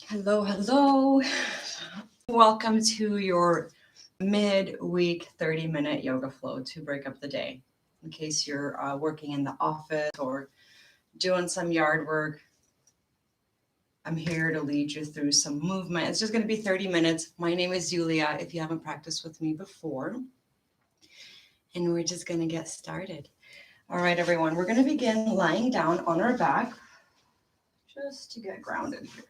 Hello, hello. Welcome to your midweek 30-minute yoga flow to break up the day. In case you're working in the office or doing some yard work, I'm here to lead you through some movement. It's just going to be 30 minutes. My name is Yuliya, if you haven't practiced with me before. And we're just going to get started. All right, everyone, we're going to begin lying down on our back just to get grounded here.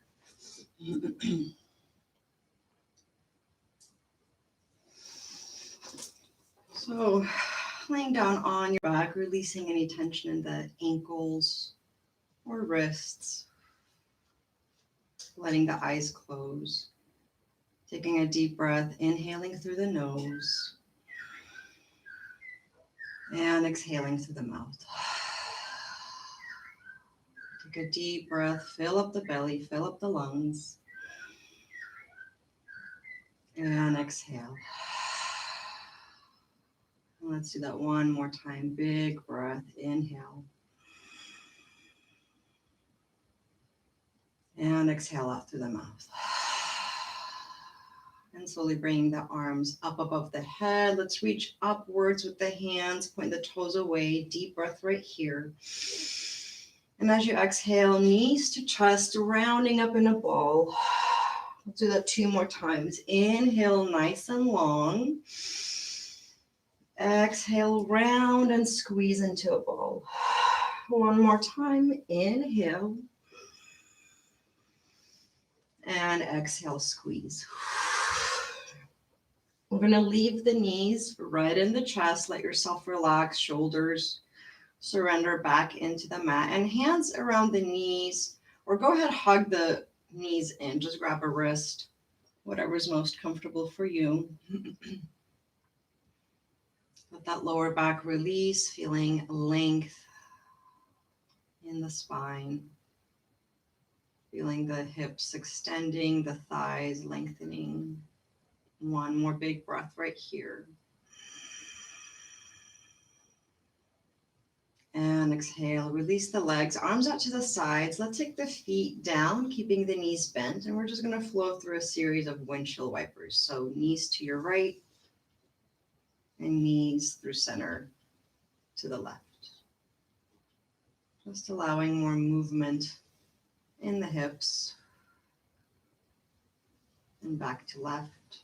So, laying down on your back, releasing any tension in the ankles or wrists, letting the eyes close, taking a deep breath, inhaling through the nose, and exhaling through the mouth. Take a deep breath, fill up the belly, fill up the lungs, and exhale. Let's do that one more time. Big breath, inhale. And exhale out through the mouth. And slowly bring the arms up above the head. Let's reach upwards with the hands, point the toes away. Deep breath right here. And as you exhale, knees to chest, rounding up in a ball. We'll do that 2 more times. Inhale, nice and long. Exhale, round and squeeze into a ball. 1 more time. Inhale. And exhale, squeeze. We're going to leave the knees right in the chest. Let yourself relax, shoulders surrender back into the mat, and hands around the knees, or go ahead, hug the knees in. Just grab a wrist, whatever's most comfortable for you. Let that lower back release, feeling length in the spine. Feeling the hips extending, the thighs lengthening. 1 more big breath right here. And exhale, release the legs, arms out to the sides. Let's take the feet down, keeping the knees bent. And we're just going to flow through a series of windshield wipers. So knees to your right and knees through center to the left. Just allowing more movement in the hips and back to left.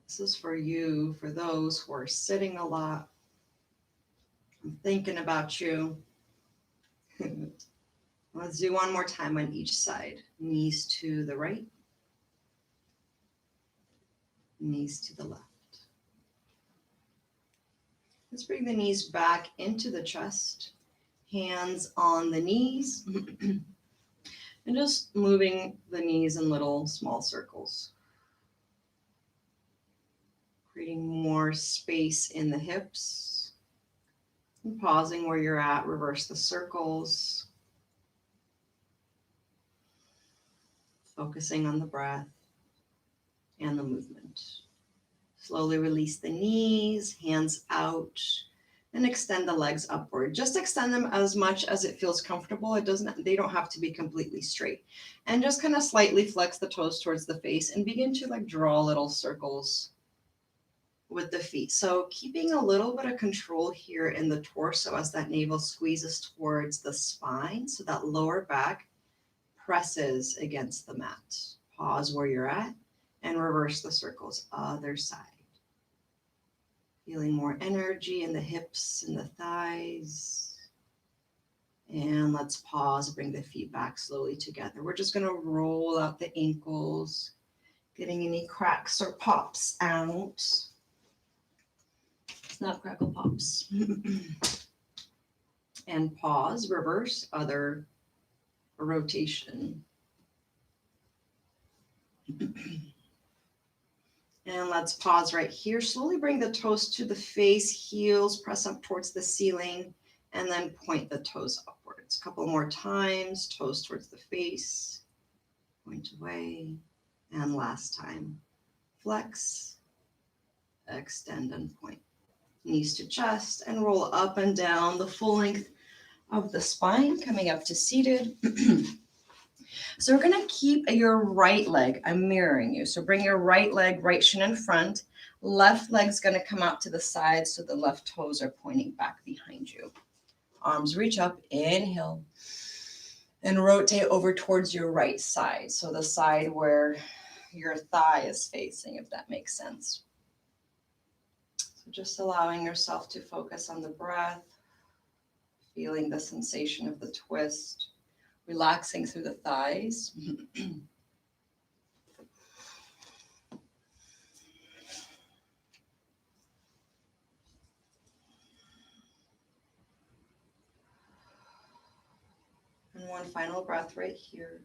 This is for you, for those who are sitting a lot. I'm thinking about you. Let's do 1 more time on each side. Knees to the right, knees to the left. Let's bring the knees back into the chest, hands on the knees, and just moving the knees in little small circles. Creating more space in the hips. And pausing where you're at, reverse the circles. Focusing on the breath and the movement. Slowly release the knees, hands out, and extend the legs upward. Just extend them as much as it feels comfortable. They don't have to be completely straight. And just kind of slightly flex the toes towards the face and begin to draw little circles with the feet. So keeping a little bit of control here in the torso as that navel squeezes towards the spine, so that lower back presses against the mat. Pause where you're at and reverse the circles. Other side. Feeling more energy in the hips and the thighs. And let's pause, bring the feet back slowly together. We're just going to roll out the ankles, getting any cracks or pops out. Snap, crackle, pops. And pause, reverse, other rotation. And let's pause right here. Slowly bring the toes to the face, heels press up towards the ceiling, and then point the toes upwards. A couple more times, toes towards the face, point away, and last time. Flex, extend, and point. Knees to chest, and roll up and down the full length of the spine, coming up to seated. So we're going to keep your right leg. I'm mirroring you. So bring your right leg, right shin in front. Left leg's going to come out to the side so the left toes are pointing back behind you. Arms reach up, inhale, and rotate over towards your right side. So the side where your thigh is facing, if that makes sense. So just allowing yourself to focus on the breath, feeling the sensation of the twist, relaxing through the thighs. And one final breath right here.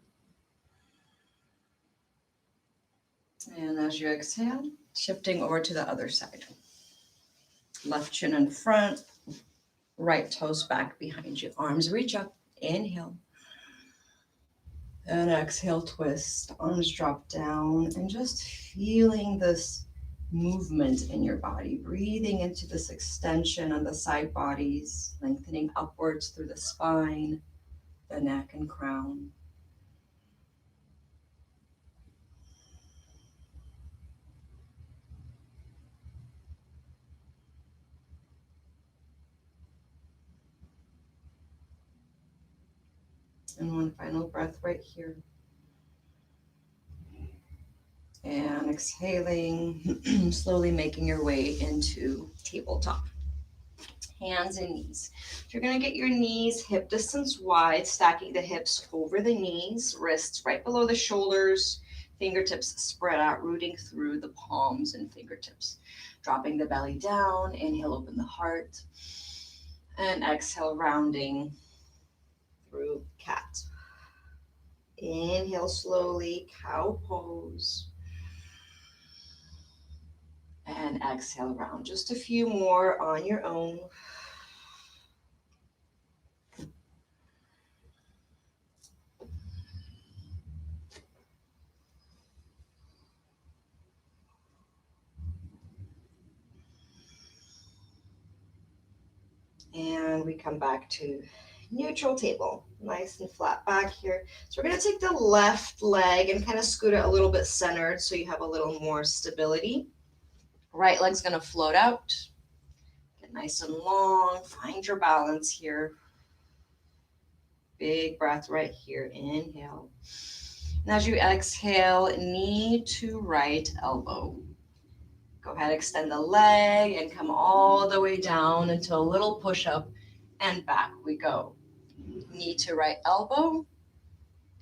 And as you exhale, shifting over to the other side. Left shin in front, right toes back behind you. Arms reach up, inhale. And exhale, twist. Arms drop down and just feeling this movement in your body. Breathing into this extension on the side bodies, lengthening upwards through the spine, the neck and crown. And one final breath right here. And exhaling, slowly making your way into tabletop. Hands and knees. So you're going to get your knees hip distance wide, stacking the hips over the knees, wrists right below the shoulders, fingertips spread out, rooting through the palms and fingertips. Dropping the belly down, inhale, open the heart, and exhale, rounding through cat. Inhale slowly, cow pose. And exhale, round. Just a few more on your own. And we come back to neutral table, nice and flat back here. So we're going to take the left leg and kind of scoot it a little bit centered so you have a little more stability. Right leg's going to float out. Get nice and long. Find your balance here. Big breath right here. Inhale. And as you exhale, knee to right elbow. Go ahead, extend the leg and come all the way down into a little push-up and back we go. Knee to right elbow,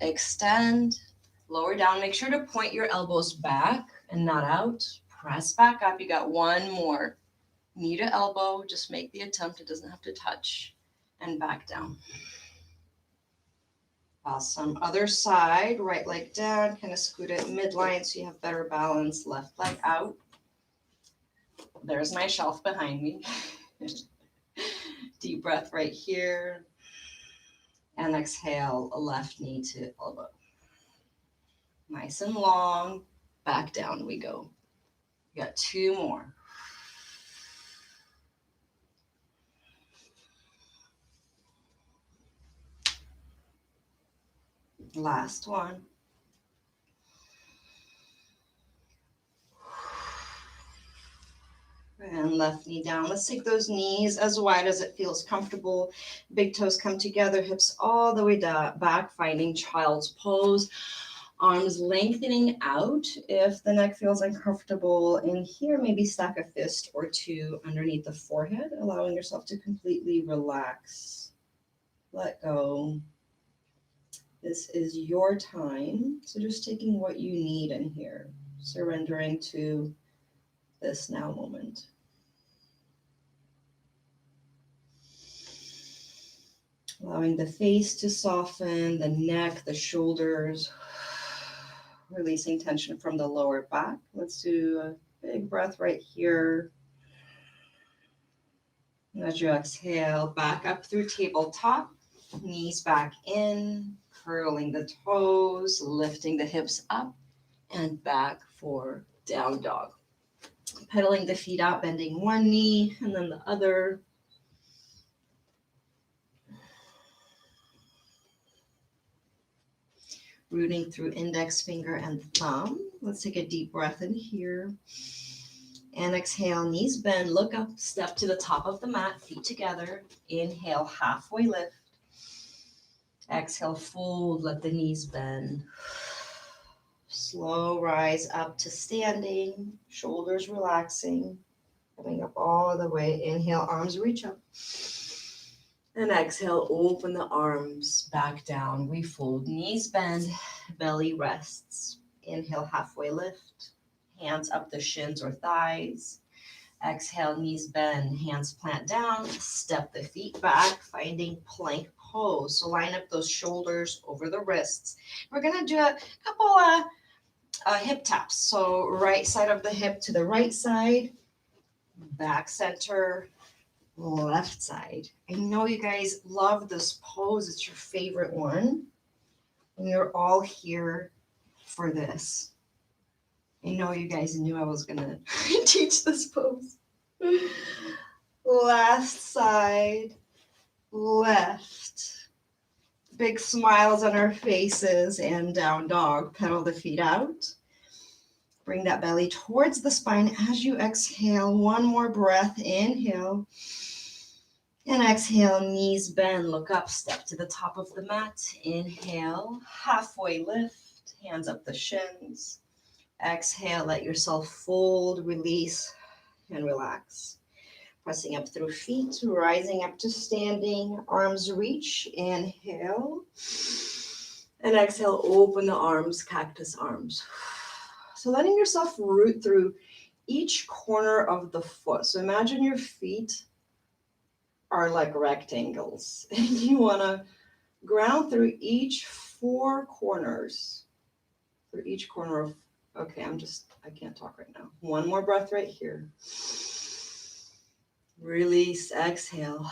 extend, lower down. Make sure to point your elbows back and not out. Press back up. You got one more. Knee to elbow, just make the attempt. It doesn't have to touch. And back down. Awesome. Other side, right leg down, kind of scoot it midline so you have better balance. Left leg out. There's my shelf behind me. Deep breath right here. And exhale, left knee to elbow. Nice and long. Back down we go. We got two more. Last one. And left knee down. Let's take those knees as wide as it feels comfortable. Big toes come together, hips all the way back, finding child's pose. Arms lengthening out if the neck feels uncomfortable. And here, maybe stack a fist or two underneath the forehead, allowing yourself to completely relax. Let go. This is your time. So just taking what you need in here, surrendering to this now moment. Allowing the face to soften, the neck, the shoulders, releasing tension from the lower back. Let's do a big breath right here. As you exhale, back up through tabletop, knees back in, curling the toes, lifting the hips up and back for down dog. Pedaling the feet out, bending one knee and then the other. rooting through index finger and thumb. Let's take a deep breath in here. And exhale, knees bend, look up, step to the top of the mat, feet together. Inhale, halfway lift. Exhale, fold, let the knees bend. Slow rise up to standing, shoulders relaxing, coming up all the way. Inhale, arms reach up. And exhale, open the arms back down, refold, knees bend, belly rests. Inhale, halfway lift, hands up the shins or thighs. Exhale, knees bend, hands plant down, step the feet back, finding plank pose. So line up those shoulders over the wrists. We're gonna do a couple of hip taps. So right side of the hip to the right side, back center, left side. I know you guys love this pose. It's your favorite one. And you're all here for this. I know you guys knew I was going to teach this pose. Last side, left. Big smiles on our faces and down dog. Pedal the feet out. Bring that belly towards the spine as you exhale. One more breath. Inhale. And exhale, knees bend, look up, step to the top of the mat. Inhale, halfway lift, hands up the shins. Exhale, let yourself fold, release, and relax. Pressing up through feet, rising up to standing, arms reach. Inhale. And exhale, open the arms, cactus arms. So letting yourself root through each corner of the foot. So imagine your feet are like rectangles and you want to ground through each four corners, through each corner of, okay, I can't talk right now. One more breath right here. Release, exhale.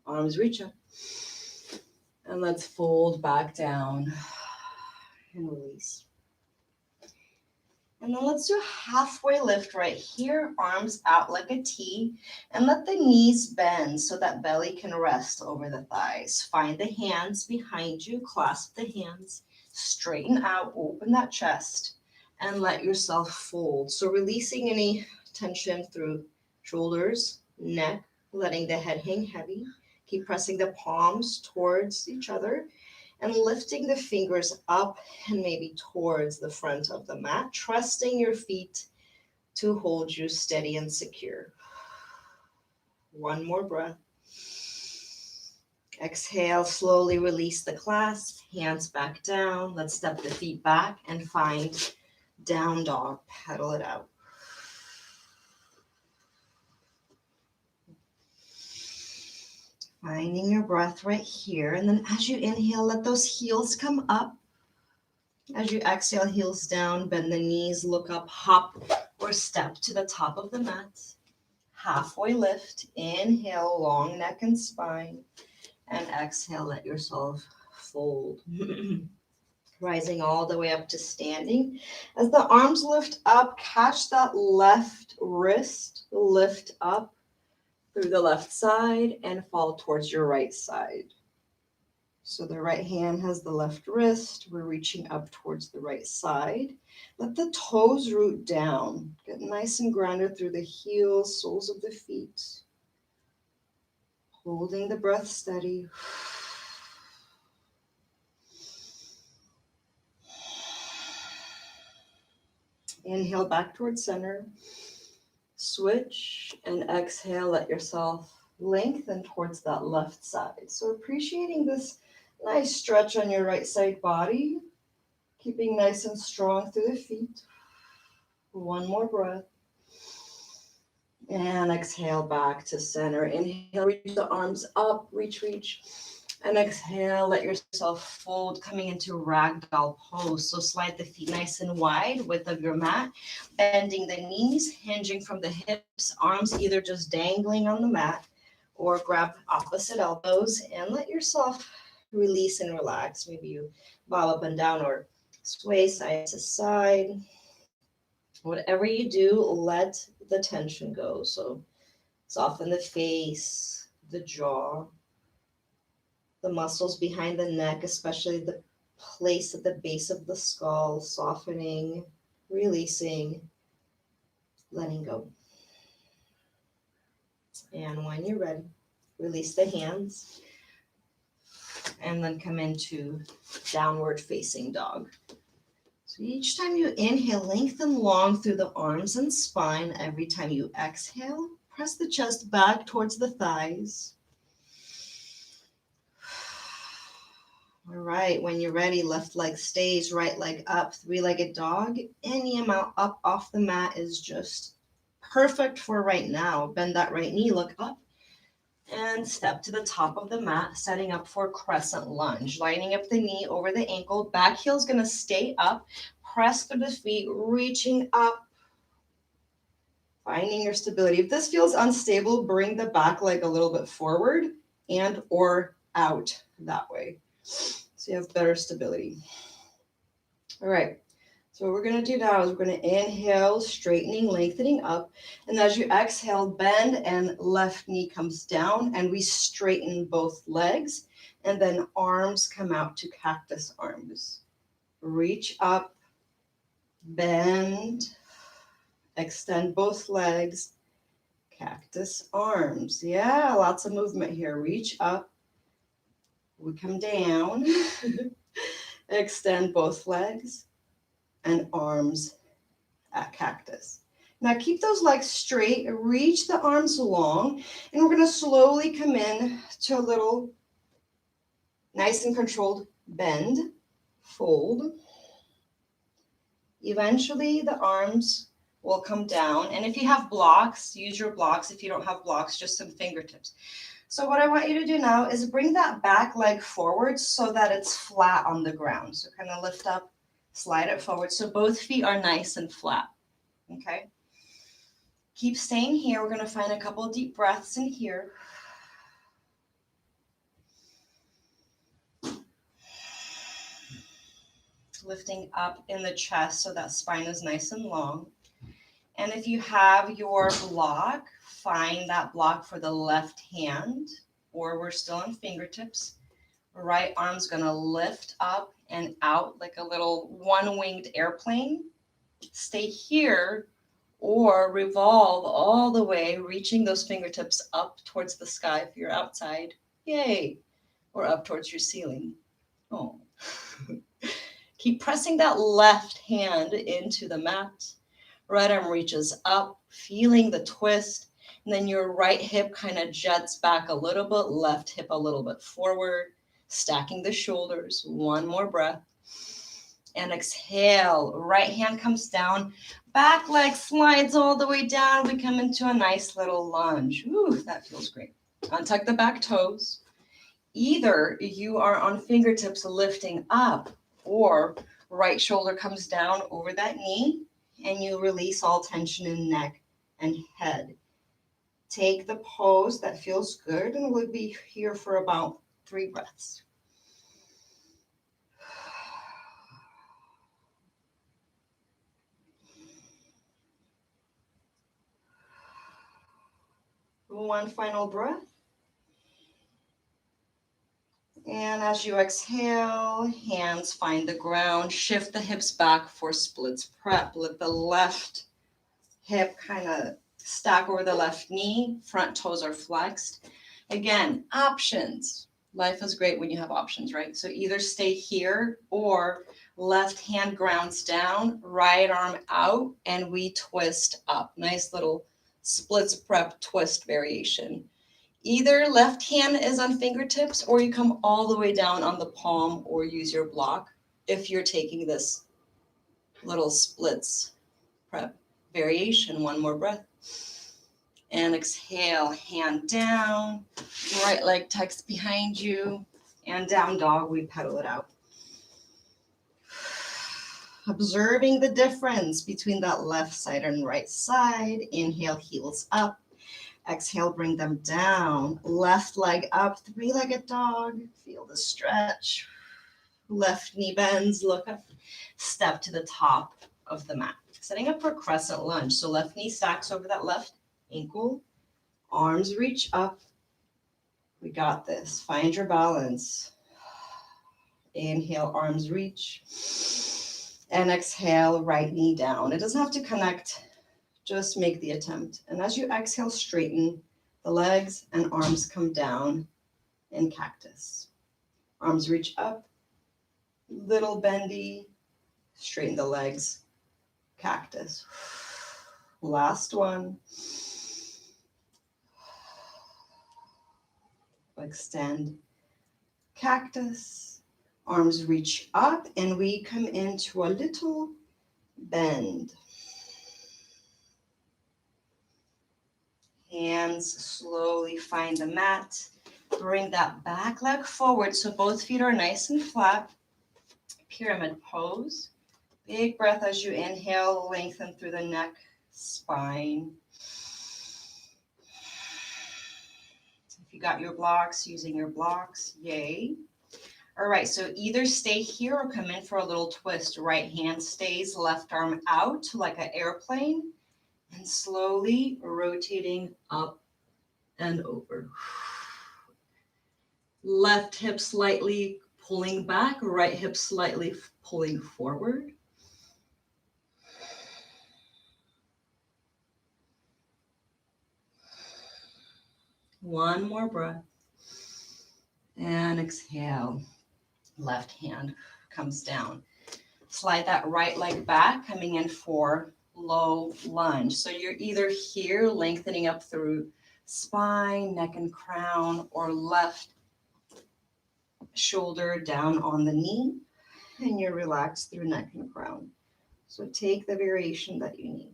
Arms reach up. And let's fold back down and release. And then let's do a halfway lift right here, arms out like a T, and let the knees bend so that belly can rest over the thighs. Find the hands behind you, clasp the hands, straighten out, open that chest, and let yourself fold. So releasing any tension through shoulders, neck, letting the head hang heavy. Keep pressing the palms towards each other. And lifting the fingers up and maybe towards the front of the mat, trusting your feet to hold you steady and secure. One more breath. Exhale, slowly release the clasp, hands back down. Let's step the feet back and find down dog. Pedal it out. Finding your breath right here. And then as you inhale, let those heels come up. As you exhale, heels down, bend the knees, look up, hop or step to the top of the mat. Halfway lift. Inhale, long neck and spine. And exhale, let yourself fold. Rising all the way up to standing. As the arms lift up, catch that left wrist, lift up through the left side and fall towards your right side. So the right hand has the left wrist. We're reaching up towards the right side. Let the toes root down. Get nice and grounded through the heels, soles of the feet. Holding the breath steady. Inhale back towards center. Switch and exhale, let yourself lengthen towards that left side. So appreciating this nice stretch on your right side body, keeping nice and strong through the feet. One more breath. And exhale back to center. Inhale, reach the arms up, reach. And exhale, let yourself fold, coming into Ragdoll Pose. So slide the feet nice and wide, width of your mat, bending the knees, hinging from the hips, arms either just dangling on the mat or grab opposite elbows and let yourself release and relax. Maybe you bob up and down or sway side to side. Whatever you do, let the tension go. So soften the face, the jaw. the muscles behind the neck, especially the place at the base of the skull, softening, releasing, letting go. And when you're ready, release the hands and then come into downward facing dog. So each time you inhale, lengthen long through the arms and spine. Every time you exhale, press the chest back towards the thighs. All right, when you're ready, left leg stays, right leg up, three-legged dog. Any amount up off the mat is just perfect for right now. Bend that right knee, look up, and step to the top of the mat, setting up for Crescent Lunge. Lining up the knee over the ankle, back heel's gonna stay up, press through the feet, reaching up, finding your stability. If this feels unstable, bring the back leg a little bit forward and or out that way, so you have better stability. All right, so what we're going to do now is we're going to inhale, straightening, lengthening up, and as you exhale, bend and left knee comes down, and we straighten both legs, and then arms come out to cactus arms. Reach up, bend, extend both legs, cactus arms. Yeah, lots of movement here. Reach up, we come down, extend both legs and arms at cactus. Now keep those legs straight, reach the arms long, and we're going to slowly come in to a little nice and controlled bend, fold. Eventually the arms will come down, and if you have blocks, use your blocks. If you don't have blocks, just some fingertips. So what I want you to do now is bring that back leg forward so that it's flat on the ground. So kind of lift up, slide it forward so both feet are nice and flat, okay? Keep staying here. We're going to find a couple of deep breaths in here. Lifting up in the chest so that spine is nice and long. And if you have your block, find that block for the left hand, or we're still on fingertips. Right arm's going to lift up and out like a little one-winged airplane. Stay here or revolve all the way, reaching those fingertips up towards the sky if you're outside. Yay. Or up towards your ceiling. Oh. Keep pressing that left hand into the mat. Right arm reaches up, feeling the twist. And then your right hip kind of jets back a little bit, left hip a little bit forward, stacking the shoulders. One more breath. And exhale. Right hand comes down. Back leg slides all the way down. We come into a nice little lunge. Ooh, that feels great. Untuck the back toes. Either you are on fingertips lifting up, or right shoulder comes down over that knee and you release all tension in neck and head. Take the pose that feels good, and we'll be here for about 3 breaths. One final breath. And as you exhale, hands find the ground. Shift the hips back for splits prep. Let the left hip kind of stack over the left knee. Front toes are flexed. Again, options. Life is great when you have options, right? So either stay here or left hand grounds down, right arm out, and we twist up. Nice little splits prep twist variation. Either left hand is on fingertips or you come all the way down on the palm or use your block if you're taking this little splits prep variation. One more breath. And exhale, hand down, right leg tucks behind you, and down dog, we pedal it out. Observing the difference between that left side and right side. Inhale, heels up. Exhale, bring them down. Left leg up, 3-legged dog. Feel the stretch. Left knee bends, look up. Step to the top of the mat. Setting up for Crescent Lunge. So left knee stacks over that left ankle. Arms reach up. We got this. Find your balance. Inhale, arms reach. And exhale, right knee down. It doesn't have to connect. Just make the attempt. And as you exhale, straighten the legs and arms come down in cactus. Arms reach up, little bendy, straighten the legs, cactus. Last one. Extend, cactus. Arms reach up and we come into a little bend. Hands slowly find the mat. Bring that back leg forward so both feet are nice and flat. Pyramid pose. Big breath as you inhale, lengthen through the neck, spine. If you got your blocks, using your blocks, yay. All right, so either stay here or come in for a little twist. Right hand stays, left arm out like an airplane, and slowly rotating up and over. Left hip slightly pulling back, right hip slightly pulling forward. One more breath. And exhale. Left hand comes down. Slide that right leg back, coming in for low lunge. So you're either here, lengthening up through spine, neck and crown, or left shoulder down on the knee, and you're relaxed through neck and crown. So take the variation that you need.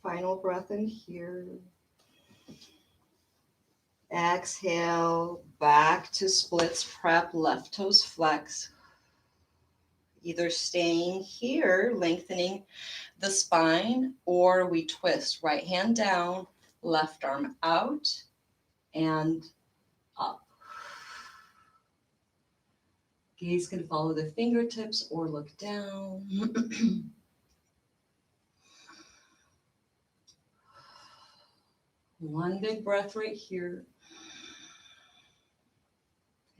Final breath in here. Exhale, back to splits prep, left toes flex. Either staying here, lengthening the spine, or we twist. Right hand down, left arm out, and up. Gaze can follow the fingertips or look down. One big breath right here.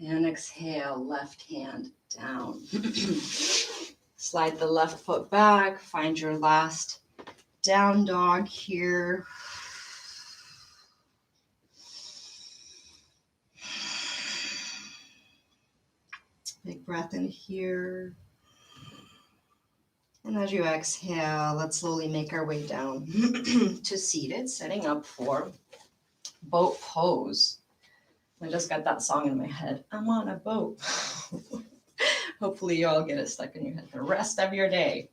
And exhale, left hand down. Slide the left foot back. Find your last down dog here. Big breath in here. And as you exhale, let's slowly make our way down to seated, setting up for boat pose. I just got that song in my head. I'm on a boat. Hopefully you all get it stuck in your head the rest of your day,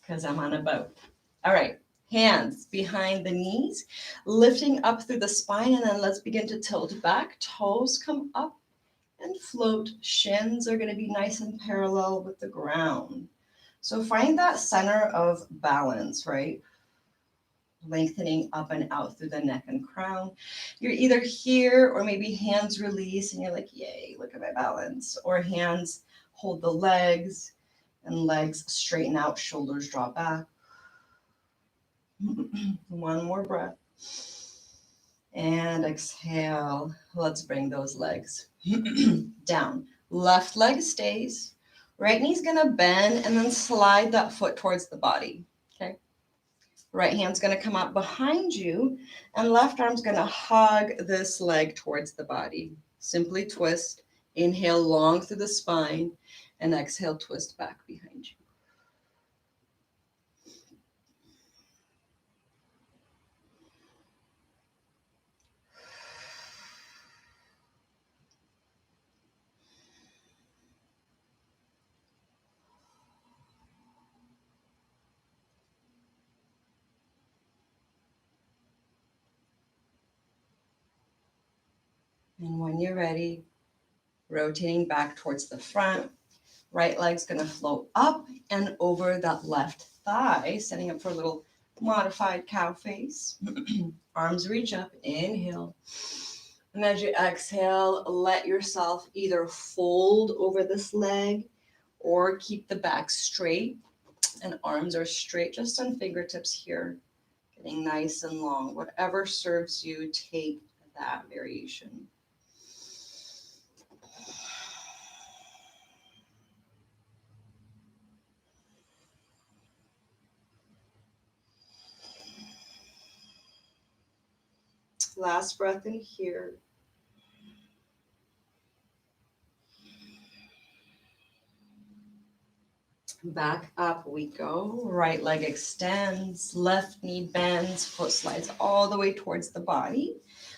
because I'm on a boat. All right, hands behind the knees, lifting up through the spine, and then let's begin to tilt back. Toes come up and float. Shins are going to be nice and parallel with the ground. So find that center of balance, right? Lengthening up and out through the neck and crown. You're either here or maybe hands release and you're like, yay, look at my balance. Or hands hold the legs and legs straighten out, shoulders draw back. One more breath. And exhale. Let's bring those legs down. Left leg stays. Right knee's gonna bend and then slide that foot towards the body, okay? Right hand's gonna come up behind you and left arm's gonna hug this leg towards the body. Simply twist, inhale long through the spine and exhale, twist back behind you. And when you're ready, rotating back towards the front, right leg's gonna float up and over that left thigh, setting up for a little modified cow face. Arms reach up, inhale. And as you exhale, let yourself either fold over this leg or keep the back straight and arms are straight, just on fingertips here, getting nice and long. Whatever serves you, take that variation. Last breath in here. Back up we go. Right leg extends, left knee bends, foot slides all the way towards the body.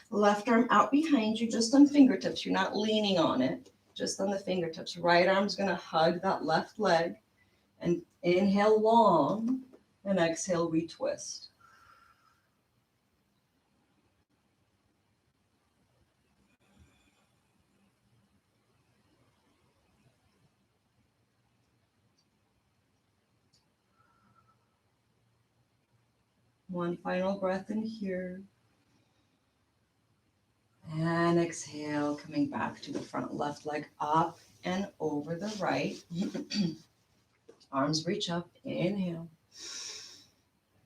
Left arm out behind you, just on fingertips. You're not leaning on it, just on the fingertips. Right arm's going to hug that left leg. And inhale long, and exhale, retwist. One final breath in here. And exhale, coming back to the front. Left leg up and over the right. Arms reach up, inhale.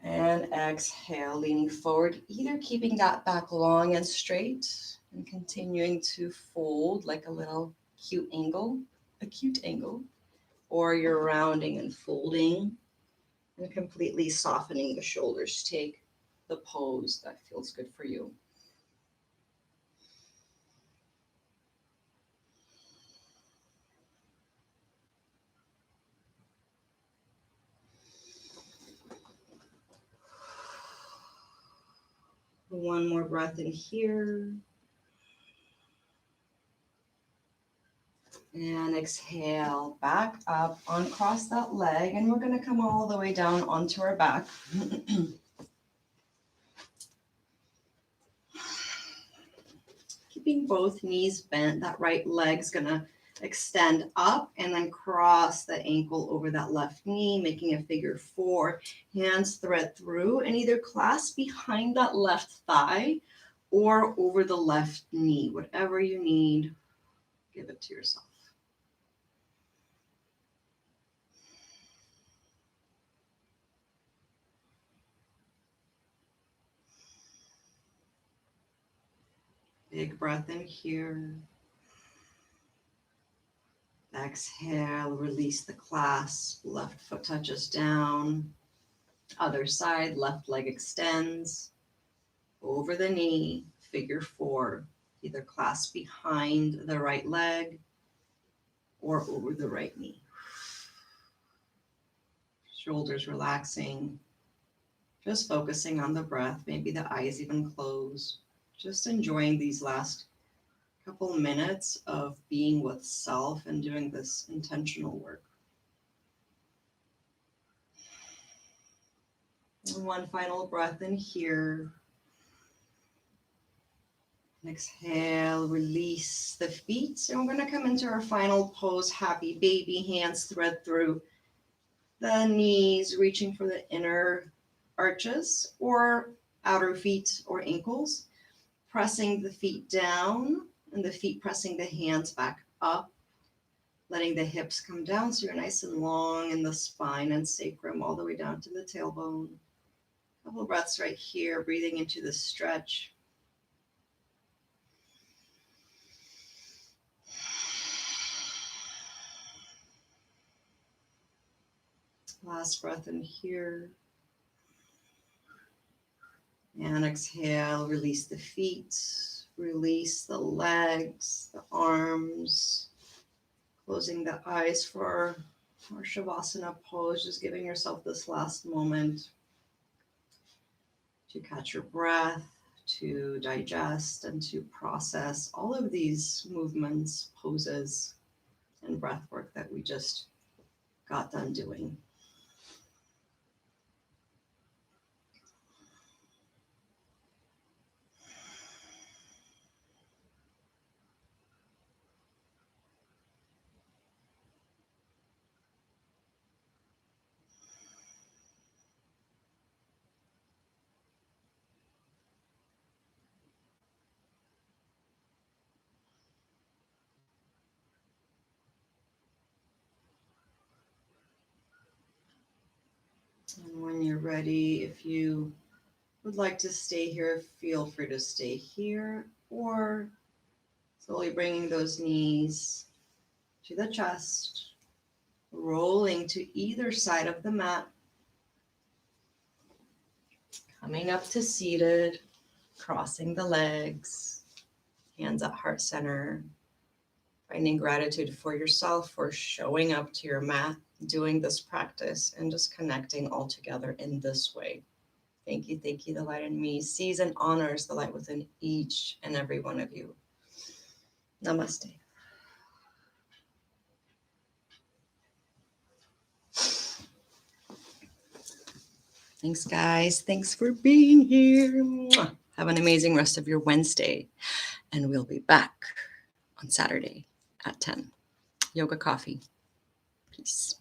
And exhale, leaning forward, either keeping that back long and straight and continuing to fold like a little cute angle, or you're rounding and folding and completely softening the shoulders. Take the pose that feels good for you. One more breath in here. And exhale, back up, uncross that leg, and we're going to come all the way down onto our back. Keeping both knees bent, that right leg's going to extend up and then cross the ankle over that left knee, making a figure four. Hands thread through and either clasp behind that left thigh or over the left knee. Whatever you need, give it to yourself. Big breath in here. Exhale, release the clasp. Left foot touches down. Other side, left leg extends. Over the knee, figure four. Either clasp behind the right leg or over the right knee. Shoulders relaxing. Just focusing on the breath. Maybe the eyes even close. Just enjoying these last couple minutes of being with self and doing this intentional work. And one final breath in here. Exhale, release the feet. And we're going to come into our final pose, happy baby. Hands thread through the knees, reaching for the inner arches or outer feet or ankles. Pressing the feet down and the feet pressing the hands back up. Letting the hips come down so you're nice and long in the spine and sacrum all the way down to the tailbone. Couple breaths right here, breathing into the stretch. Last breath in here. And exhale, release the feet, release the legs, the arms. Closing the eyes for our Shavasana pose, just giving yourself this last moment to catch your breath, to digest and to process all of these movements, poses, and breath work that we just got done doing. And when you're ready, if you would like to stay here, feel free to stay here, or slowly bringing those knees to the chest, rolling to either side of the mat, coming up to seated, crossing the legs, hands at heart center, finding gratitude for yourself for showing up to your mat, doing this practice, and just connecting all together in this way. Thank you, the light in me sees and honors the light within each and every one of you. Namaste. Thanks, guys. Thanks for being here. Have an amazing rest of your Wednesday, and we'll be back on Saturday at 10. Yoga coffee. Peace.